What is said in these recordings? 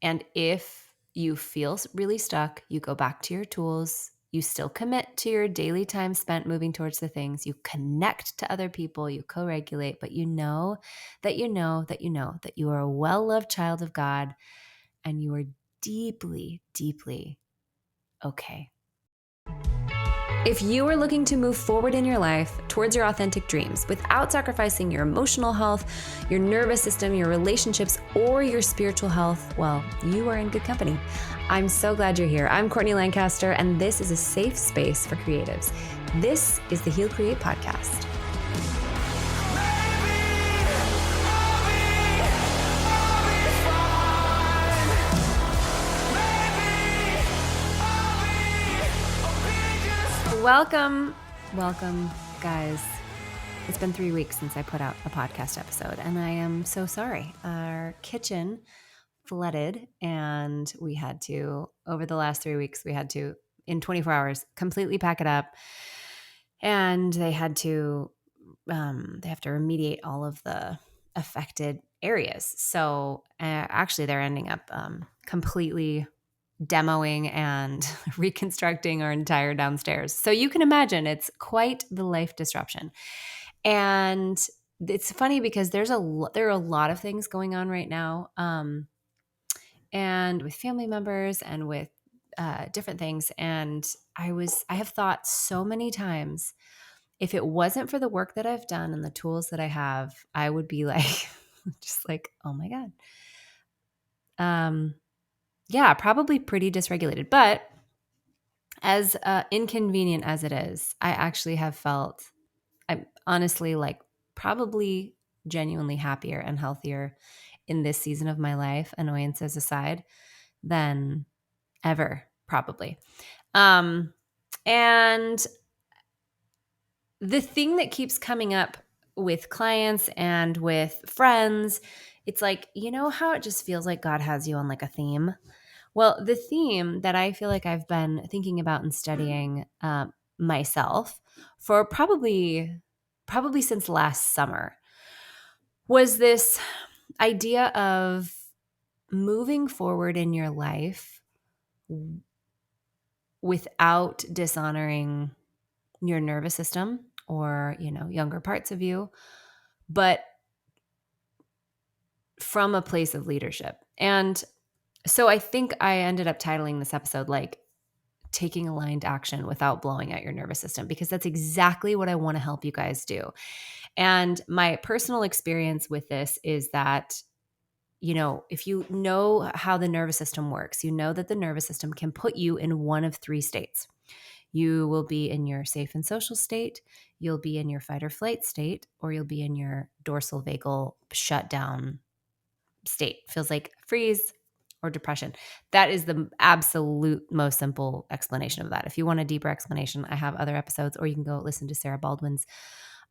And if you feel really stuck, you go back to your tools. You still commit to your daily time spent moving towards the things. You connect to other people. You co-regulate, but you know that you know that you know that you are a well-loved child of God and you are deeply, deeply okay. If you are looking to move forward in your life towards your authentic dreams without sacrificing your emotional health, your nervous system, your relationships, or your spiritual health, well, you are in good company. I'm so glad you're here. I'm Courtney Lancaster, and this is a safe space for creatives. This is the Heal Create podcast. Welcome, guys. It's been 3 weeks since I put out a podcast episode, and I am so sorry. Our kitchen flooded, and we had to, over the last 3 weeks, in 24 hours, completely pack it up. And they have to remediate all of the affected areas. So actually, they're ending up completely demoing and reconstructing our entire downstairs. So you can imagine it's quite the life disruption. And it's funny because there are a lot of things going on right now, and with family members and with different things. And I have thought so many times, if it wasn't for the work that I've done and the tools that I have, I would be like, just like, oh my God. Yeah, probably pretty dysregulated. But as inconvenient as it is, I actually have felt, I'm honestly like probably genuinely happier and healthier in this season of my life, annoyances aside, than ever, probably. And the thing that keeps coming up with clients and with friends, it's like, you know how it just feels like God has you on like a theme? Well, the theme that I feel like I've been thinking about and studying myself for probably since last summer was this idea of moving forward in your life without dishonoring your nervous system or, younger parts of you, but from a place of leadership. And so I think I ended up titling this episode like taking aligned action without blowing out your nervous system, because that's exactly what I want to help you guys do. And my personal experience with this is that, if you know how the nervous system works, you know that the nervous system can put you in one of three states. You will be in your safe and social state, you'll be in your fight or flight state, or you'll be in your dorsal vagal shutdown state. Feels like freeze or depression. That is the absolute most simple explanation of that. If you want a deeper explanation, I have other episodes, or you can go listen to Sarah Baldwin's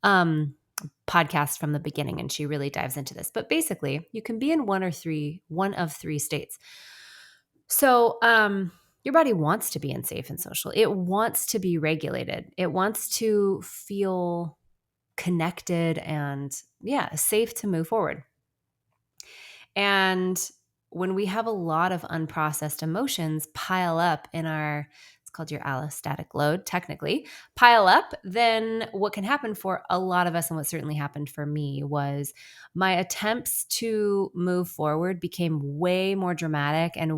podcast from the beginning, and she really dives into this. But basically, you can be in one of three states. So your body wants to be in safe and social. It wants to be regulated. It wants to feel connected and, safe to move forward. And when we have a lot of unprocessed emotions pile up in it's called your allostatic load, technically, pile up, then what can happen for a lot of us, and what certainly happened for me, was my attempts to move forward became way more dramatic and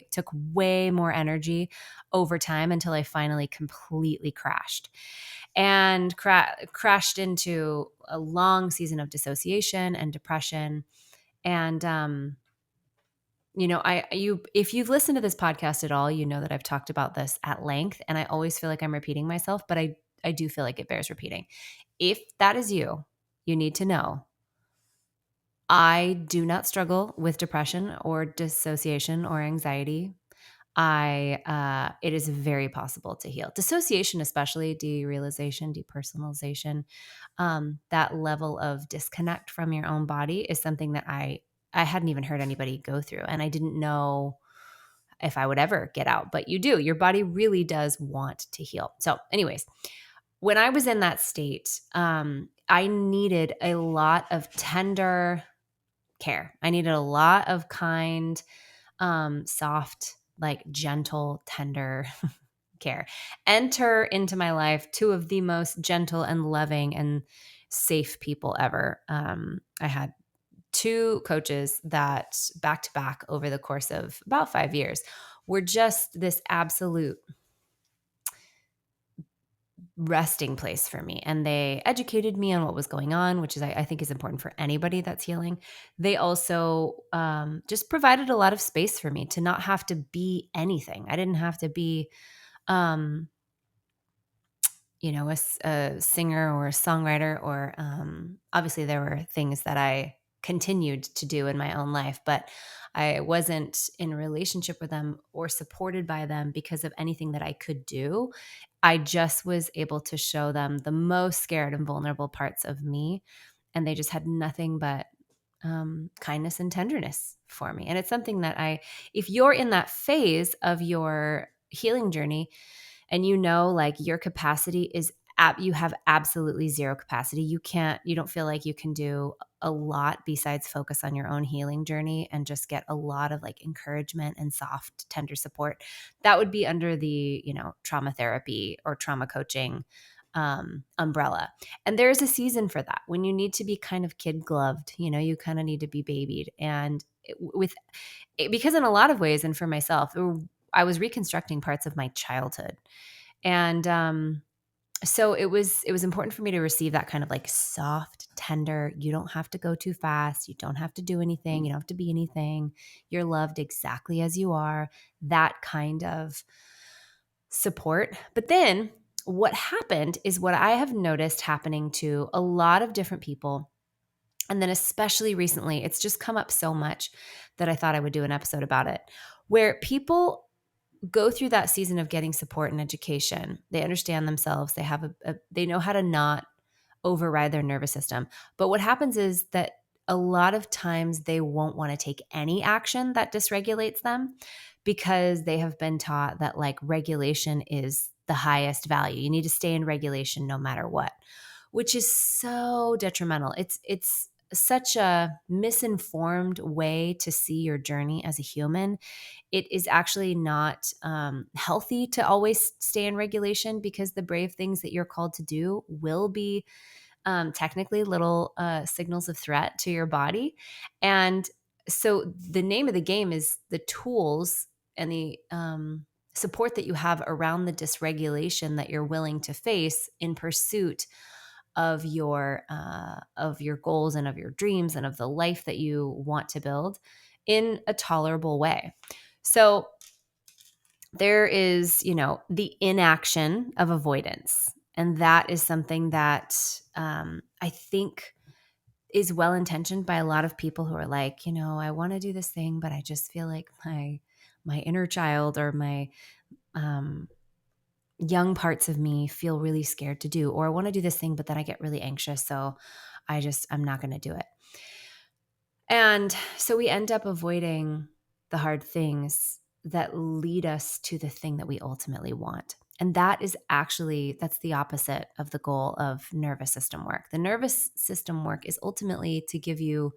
took way more energy over time, until I finally completely crashed. And crashed into a long season of dissociation and depression. And if you've listened to this podcast at all, you know that I've talked about this at length, and I always feel like I'm repeating myself, but I do feel like it bears repeating. If that is you, you need to know I do not struggle with depression or dissociation or anxiety. It is very possible to heal. Dissociation, especially derealization, depersonalization, that level of disconnect from your own body is something that I hadn't even heard anybody go through, and I didn't know if I would ever get out, but you do. Your body really does want to heal. So anyways, when I was in that state, I needed a lot of tender care. I needed a lot of kind, soft, like gentle, tender care. Enter into my life two of the most gentle and loving and safe people ever. I had two coaches that back to back over the course of about 5 years were just this absolute resting place for me. And they educated me on what was going on, which is, I think is important for anybody that's healing. They also just provided a lot of space for me to not have to be anything. I didn't have to be, um, a singer or a songwriter, or obviously there were things that I continued to do in my own life, but I wasn't in a relationship with them or supported by them because of anything that I could do. I just was able to show them the most scared and vulnerable parts of me, and they just had nothing but kindness and tenderness for me. And it's something that if you're in that phase of your healing journey, and like your capacity is you have absolutely zero capacity. You don't feel like you can do a lot besides focus on your own healing journey and just get a lot of like encouragement and soft, tender support. That would be under the, trauma therapy or trauma coaching umbrella. And there's a season for that when you need to be kind of kid gloved, you kind of need to be babied. And because in a lot of ways, and for myself, I was reconstructing parts of my childhood. And so it was important for me to receive that kind of like soft, tender, you don't have to go too fast, you don't have to do anything, you don't have to be anything, you're loved exactly as you are, that kind of support. But then what happened is what I have noticed happening to a lot of different people. And then especially recently, it's just come up so much that I thought I would do an episode about it, where people go through that season of getting support and education. They understand themselves. They have they know how to not override their nervous system. But what happens is that a lot of times they won't want to take any action that dysregulates them because they have been taught that like regulation is the highest value. You need to stay in regulation no matter what, which is so detrimental. It's such a misinformed way to see your journey as a human. It is actually not healthy to always stay in regulation, because the brave things that you're called to do will be technically little signals of threat to your body. And so the name of the game is the tools and the support that you have around the dysregulation that you're willing to face in pursuit of your goals and of your dreams and of the life that you want to build in a tolerable way. So there is, the inaction of avoidance. And that is something that I think is well intentioned by a lot of people who are like, I want to do this thing, but I just feel like my inner child or my young parts of me feel really scared to do, or I want to do this thing, but then I get really anxious. So I'm not going to do it. And so we end up avoiding the hard things that lead us to the thing that we ultimately want. And that's the opposite of the goal of nervous system work. The nervous system work is ultimately to give you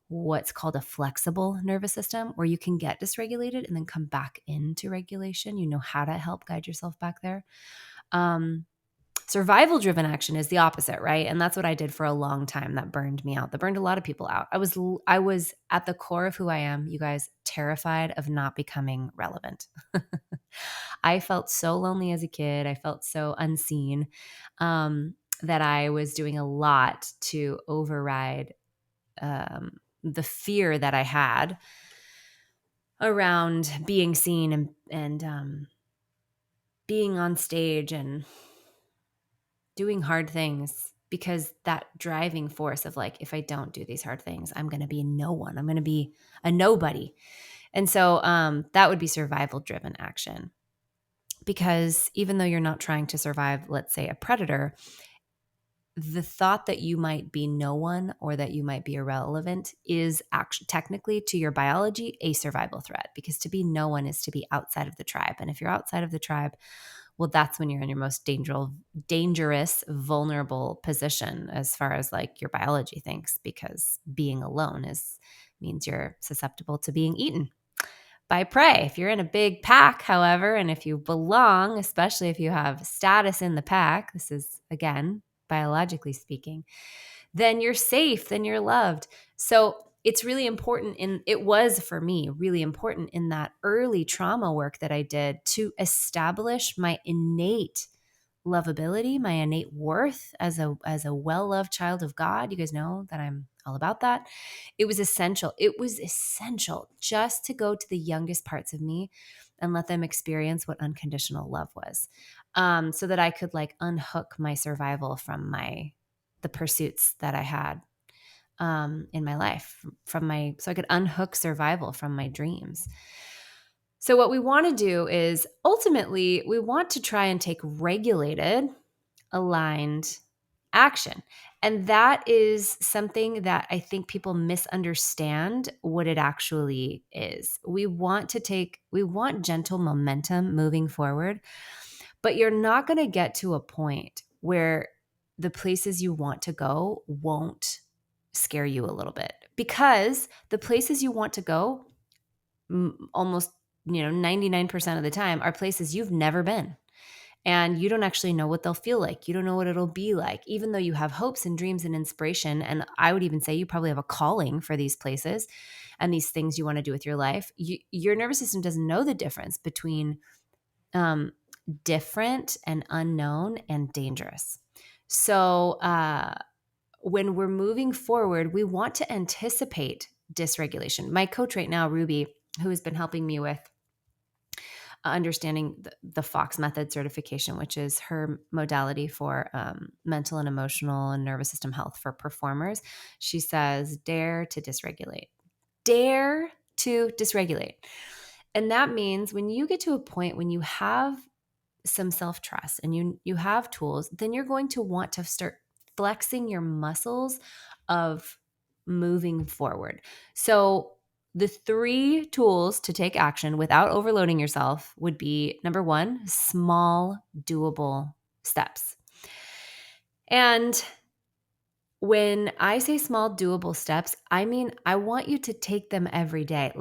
what's called a flexible nervous system, where you can get dysregulated and then come back into regulation. You know how to help guide yourself back there. Survival driven action is the opposite, right? And that's what I did for a long time. That burned me out. That burned a lot of people out. I was at the core of who I am, you guys, terrified of not becoming relevant. I felt so lonely as a kid. I felt so unseen, that I was doing a lot to override the fear that I had around being seen and being on stage and doing hard things, because that driving force of like, if I don't do these hard things, I'm going to be no one. I'm going to be a nobody. And so that would be survival driven action, because even though you're not trying to survive, let's say, a predator, the thought that you might be no one or that you might be irrelevant is actually technically, to your biology, a survival threat, because to be no one is to be outside of the tribe. And if you're outside of the tribe, well, that's when you're in your most dangerous, vulnerable position as far as like your biology thinks, because being alone means you're susceptible to being eaten. by prey. If you're in a big pack, however, and if you belong, especially if you have status in the pack, this is, again, biologically speaking, then you're safe, then you're loved. So it's really important it was for me really important in that early trauma work that I did to establish my innate lovability, my innate worth as a well-loved child of God. You guys know that I'm all about that. It was essential. It was essential just to go to the youngest parts of me and let them experience what unconditional love was, so that I could like unhook my survival from the pursuits that I had in my life, so I could unhook survival from my dreams. So what we want to do is ultimately we want to try and take regulated, aligned action. And that is something that I think people misunderstand what it actually is. We want gentle momentum moving forward, but you're not going to get to a point where the places you want to go won't scare you a little bit, because the places you want to go almost 99% of the time are places you've never been. And you don't actually know what they'll feel like. You don't know what it'll be like, even though you have hopes and dreams and inspiration. And I would even say you probably have a calling for these places and these things you want to do with your life. Your nervous system doesn't know the difference between different and unknown and dangerous. So when we're moving forward, we want to anticipate dysregulation. My coach right now, Ruby, who has been helping me with understanding the Fox method certification, which is her modality for mental and emotional and nervous system health for performers. She says, dare to dysregulate. Dare to dysregulate. And that means when you get to a point when you have some self-trust and you have tools, then you're going to want to start flexing your muscles of moving forward. So the 3 tools to take action without overloading yourself would be, number 1, small, doable steps. And when I say small, doable steps, I mean, I want you to take them every day.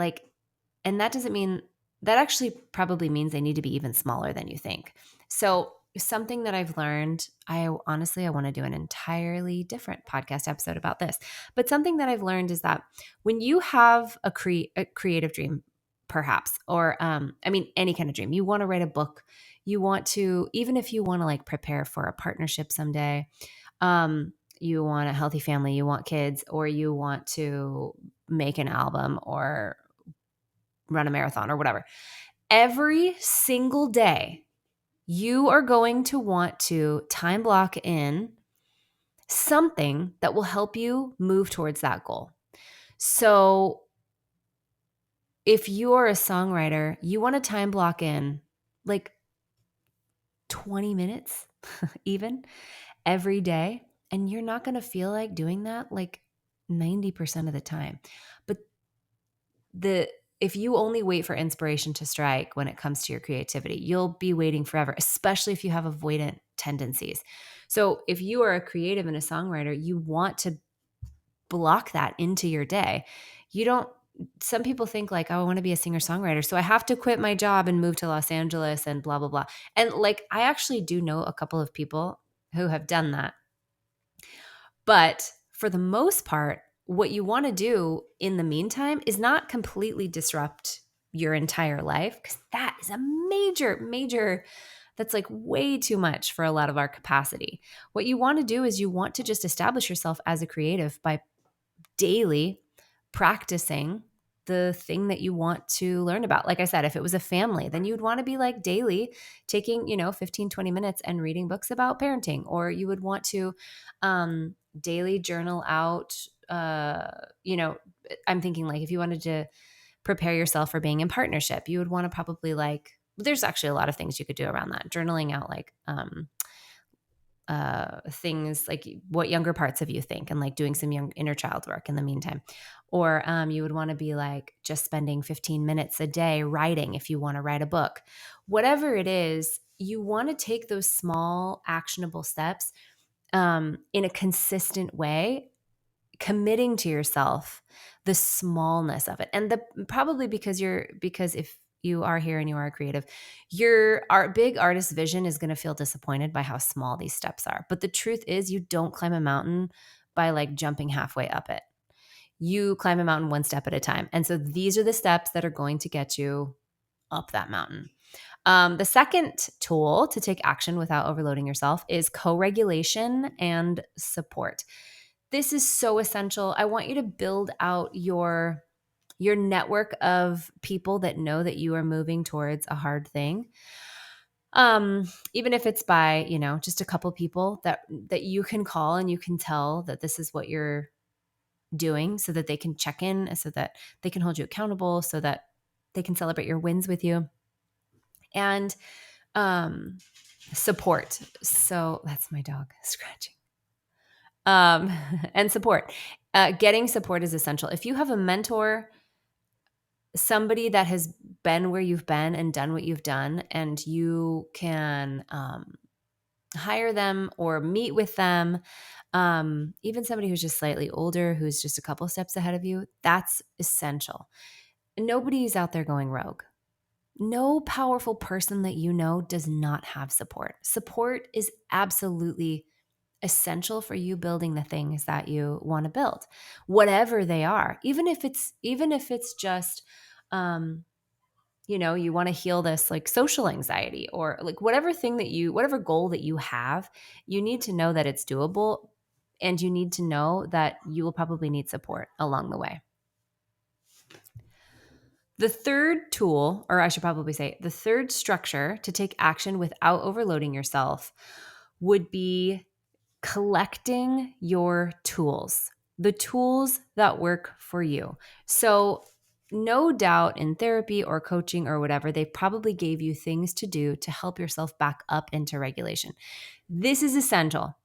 And that doesn't mean, that actually probably means they need to be even smaller than you think. So something that I've learned, I want to do an entirely different podcast episode about this, but something that I've learned is that when you have a creative dream, perhaps, or any kind of dream, you want to write a book, you want to, even if you want to like prepare for a partnership someday, you want a healthy family, you want kids, or you want to make an album or run a marathon or whatever. Every single day, you are going to want to time block in something that will help you move towards that goal. So if you are a songwriter, you want to time block in like 20 minutes even every day. And you're not going to feel like doing that like 90% of the time. But if you only wait for inspiration to strike when it comes to your creativity, you'll be waiting forever, especially if you have avoidant tendencies. So if you are a creative and a songwriter, you want to block that into your day. Some people think like, oh, I want to be a singer-songwriter, so I have to quit my job and move to Los Angeles and blah, blah, blah. And like, I actually do know a couple of people who have done that. But for the most part, what you want to do in the meantime is not completely disrupt your entire life, because that is a major, that's like way too much for a lot of our capacity. What you want to do is you want to just establish yourself as a creative by daily practicing the thing that you want to learn about. Like I said, if it was a family, then you'd want to be like daily taking, 15, 20 minutes and reading books about parenting, or you would want to daily journal out, I'm thinking like if you wanted to prepare yourself for being in partnership, you would want to probably there's actually a lot of things you could do around that. Journaling out things like what younger parts of you think, and like doing some young inner child work in the meantime. Or you would want to be like just spending 15 minutes a day writing if you want to write a book. Whatever it is, you want to take those small actionable steps in a consistent way, committing to yourself the smallness of it. And probably because if you are here and you are a creative, our big artist vision is going to feel disappointed by how small these steps are. But the truth is, you don't climb a mountain by like jumping halfway up it. You climb a mountain one step at a time. And so these are the steps that are going to get you up that mountain. The second tool to take action without overloading yourself is co-regulation and support. This is so essential. I want you to build out your network of people that know that you are moving towards a hard thing. Even if it's by, just a couple people that you can call and you can tell that this is what you're doing, so that they can check in, so that they can hold you accountable, so that they can celebrate your wins with you. And support. So that's my dog scratching. And support. Getting support is essential. If you have a mentor, somebody that has been where you've been and done what you've done, and you can hire them or meet with them, even somebody who's just slightly older, who's just a couple steps ahead of you, that's essential. Nobody's out there going rogue. No powerful person that you know does not have support. Support is absolutely essential for you building the things that you want to build, whatever they are. Even if it's just, you want to heal this like social anxiety, or like whatever goal that you have, you need to know that it's doable, and you need to know that you will probably need support along the way. The third tool, or I should probably say the third structure to take action without overloading yourself, would be collecting your tools, the tools that work for you. So no doubt in therapy or coaching or whatever, they probably gave you things to do to help yourself back up into regulation. This is essential.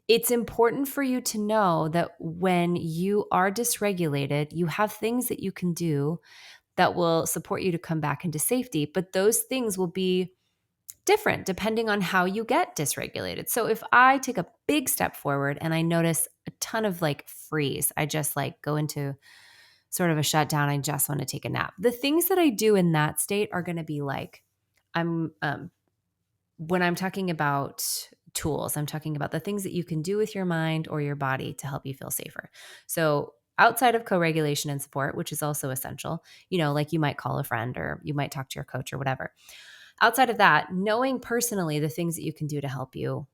It's important for you to know that when you are dysregulated, you have things that you can do that will support you to come back into safety, but those things will be different depending on how you get dysregulated. So if I take a big step forward and I notice a ton of like freeze, I just like go into sort of a shutdown, I just want to take a nap. The things that I do in that state are going to be like, when I'm talking about tools, I'm talking about the things that you can do with your mind or your body to help you feel safer. So outside of co-regulation and support, which is also essential, like you might call a friend or you might talk to your coach or whatever. Outside of that, knowing personally the things that you can do to help you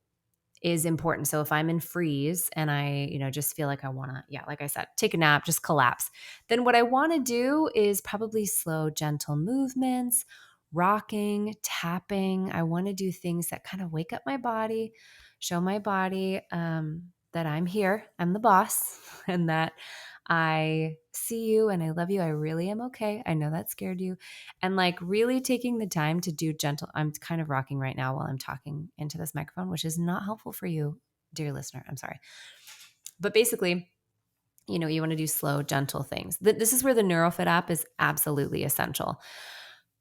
is important. So if I'm in freeze and I, just feel like I want to, like I said, take a nap, just collapse, then what I want to do is probably slow, gentle movements, rocking, tapping. I want to do things that kind of wake up my body, show my body that I'm here, I'm the boss, and that I see you and I love you. I really am okay. I know that scared you. And like really taking the time to do gentle, I'm kind of rocking right now while I'm talking into this microphone, which is not helpful for you, dear listener. I'm sorry. But basically, you want to do slow, gentle things. This is where the NeuroFit app is absolutely essential.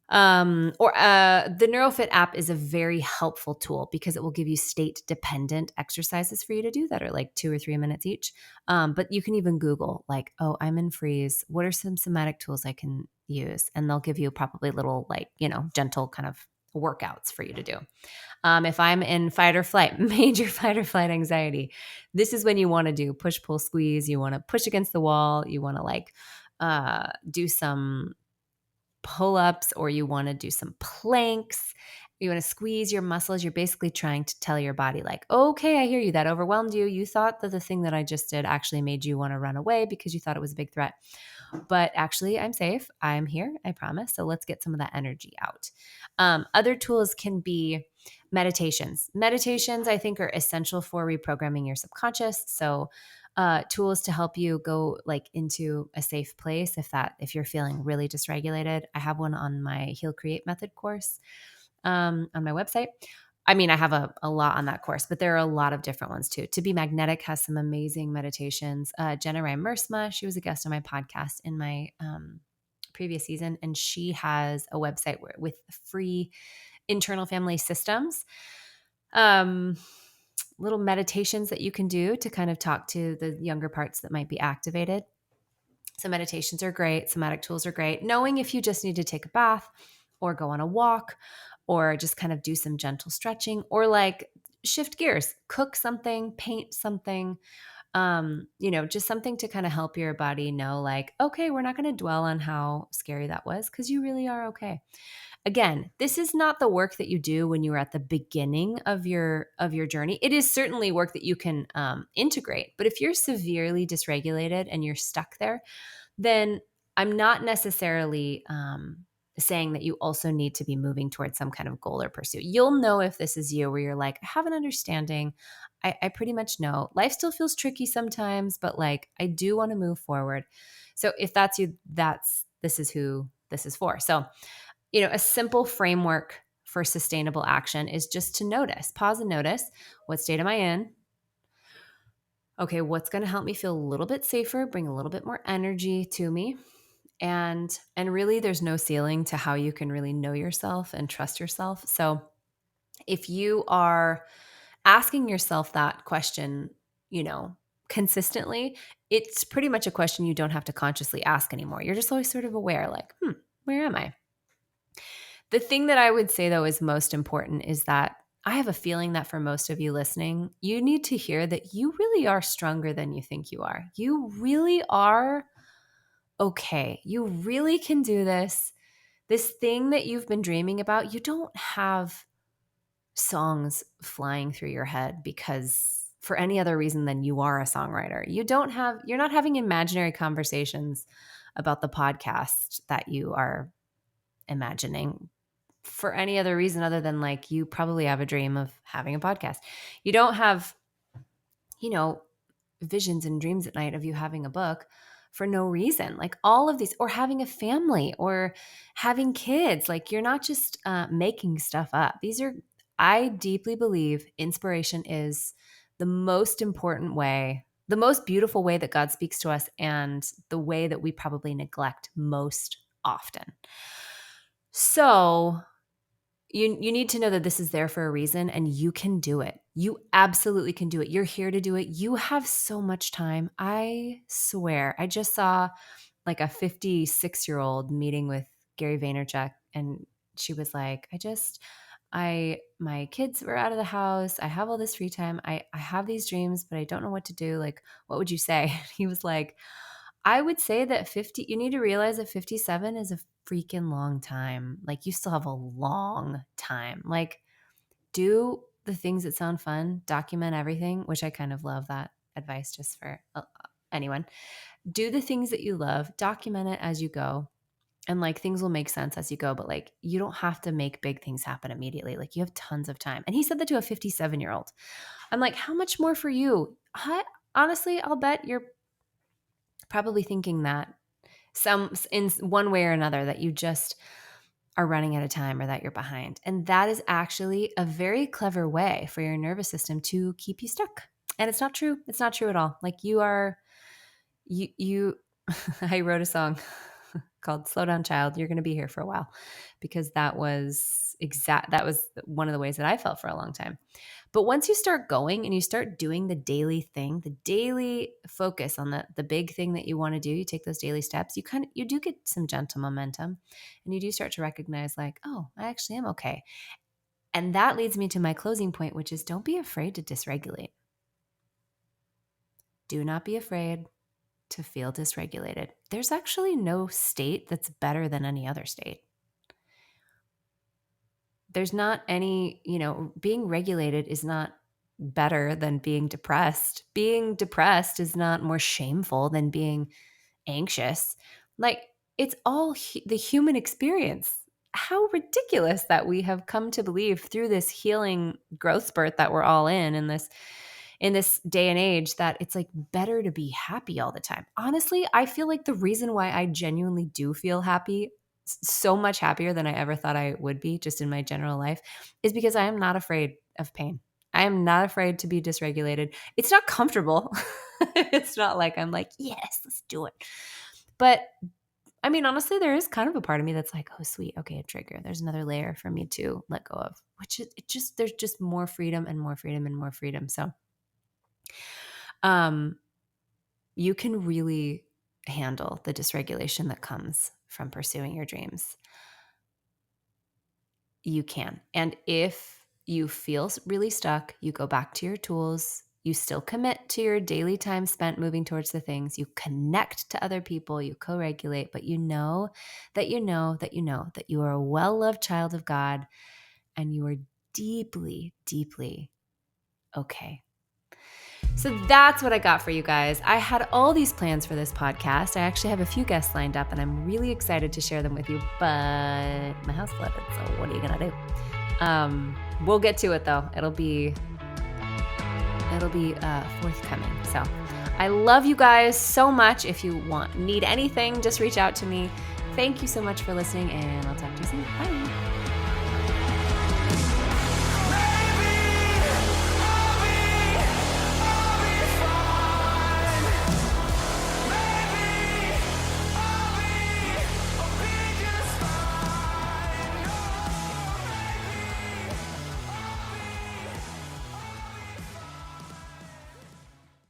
The NeuroFit app is a very helpful tool because it will give you state dependent exercises for you to do that are like 2 or 3 minutes each. But you can even Google like, oh, I'm in freeze. What are some somatic tools I can use? And they'll give you probably little like, gentle kind of workouts for you to do. If I'm in fight or flight, major fight or flight anxiety, this is when you want to do push, pull, squeeze. You want to push against the wall. You want to like do some pull-ups, or you want to do some planks. You want to squeeze your muscles. You're basically trying to tell your body like, okay, I hear you. That overwhelmed you. You thought that the thing that I just did actually made you want to run away because you thought it was a big threat. But actually, I'm safe. I'm here. I promise. So let's get some of that energy out. Other tools can be meditations. Meditations, I think, are essential for reprogramming your subconscious. So tools to help you go like into a safe place if you're feeling really dysregulated. I have one on my Heal Create Method course on my website. I mean, I have a lot on that course, but there are a lot of different ones too. To Be Magnetic has some amazing meditations. Jenna Rai Mersma, she was a guest on my podcast in my previous season, and she has a website with free internal family systems. little meditations that you can do to kind of talk to the younger parts that might be activated. Some meditations are great. Somatic tools are great. Knowing if you just need to take a bath or go on a walk or just kind of do some gentle stretching or like shift gears, cook something, paint something, just something to kind of help your body know like, okay, we're not going to dwell on how scary that was because you really are okay. Again, this is not the work that you do when you are at the beginning of your journey. It is certainly work that you can integrate. But if you're severely dysregulated and you're stuck there, then I'm not necessarily saying that you also need to be moving towards some kind of goal or pursuit. You'll know if this is you, where you're like, I have an understanding. I pretty much know. Life still feels tricky sometimes, but like I do want to move forward. So if that's you, this is who this is for. So, a simple framework for sustainable action is just to notice, pause and notice, what state am I in? Okay, what's going to help me feel a little bit safer, bring a little bit more energy to me? And really there's no ceiling to how you can really know yourself and trust yourself. So if you are asking yourself that question, consistently, it's pretty much a question you don't have to consciously ask anymore. You're just always sort of aware, like, where am I? The thing that I would say, though, is most important is that I have a feeling that for most of you listening, you need to hear that you really are stronger than you think you are. You really are okay. You really can do this. This thing that you've been dreaming about, you don't have songs flying through your head because for any other reason than you are a songwriter. You're not having imaginary conversations about the podcast that you are imagining for any other reason other than like you probably have a dream of having a podcast. You don't have, visions and dreams at night of you having a book for no reason. Like all of these, or having a family or having kids. Like you're not just making stuff up. I deeply believe inspiration is the most important way, the most beautiful way that God speaks to us, and the way that we probably neglect most often. So you need to know that this is there for a reason and you can do it. You absolutely can do it. You're here to do it. You have so much time. I swear. I just saw like a 56-year-old meeting with Gary Vaynerchuk, and she was like, my kids were out of the house. I have all this free time. I have these dreams, but I don't know what to do. Like, what would you say? He was like, I would say that you need to realize that 57 is a freaking long time. Like you still have a long time. Like do the things that sound fun, document everything, which I kind of love that advice just for anyone. Do the things that you love, document it as you go. And like things will make sense as you go, but like you don't have to make big things happen immediately. Like you have tons of time. And he said that to a 57-year-old. I'm like, how much more for you? Honestly, I'll bet you're probably thinking that in one way or another, that you just are running out of time or that you're behind. And that is actually a very clever way for your nervous system to keep you stuck. And it's not true. It's not true at all. Like you I wrote a song called Slow Down Child. You're going to be here for a while, because that was one of the ways that I felt for a long time. But once you start going and you start doing the daily thing, the daily focus on the big thing that you want to do, you take those daily steps, you do get some gentle momentum, and you do start to recognize like, oh, I actually am okay. And that leads me to my closing point, which is don't be afraid to dysregulate. Do not be afraid to feel dysregulated. There's actually no state that's better than any other state. There's not any, being regulated is not better than being depressed. Being depressed is not more shameful than being anxious. Like it's all the human experience. How ridiculous that we have come to believe through this healing growth spurt that we're all in this day and age, that it's like better to be happy all the time. Honestly, I feel like the reason why I genuinely do feel happy, so much happier than I ever thought I would be just in my general life, is because I am not afraid of pain. I am not afraid to be dysregulated. It's not comfortable. It's not like I'm like, yes, let's do it. But I mean, honestly, there is kind of a part of me that's like, oh, sweet. Okay, a trigger. There's another layer for me to let go of, which is there's just more freedom and more freedom and more freedom. So, um, you can really handle the dysregulation that comes from pursuing your dreams. You can. And if you feel really stuck, you go back to your tools. You still commit to your daily time spent moving towards the things. You connect to other people. You co-regulate, but you know that you know that you know that you are a well-loved child of God and you are deeply, deeply okay. So that's what I got for you guys. I had all these plans for this podcast. I actually have a few guests lined up and I'm really excited to share them with you, but my house flooded. So what are you going to do? We'll get to it though. It'll be forthcoming. So I love you guys so much. If you need anything, just reach out to me. Thank you so much for listening and I'll talk to you soon. Bye.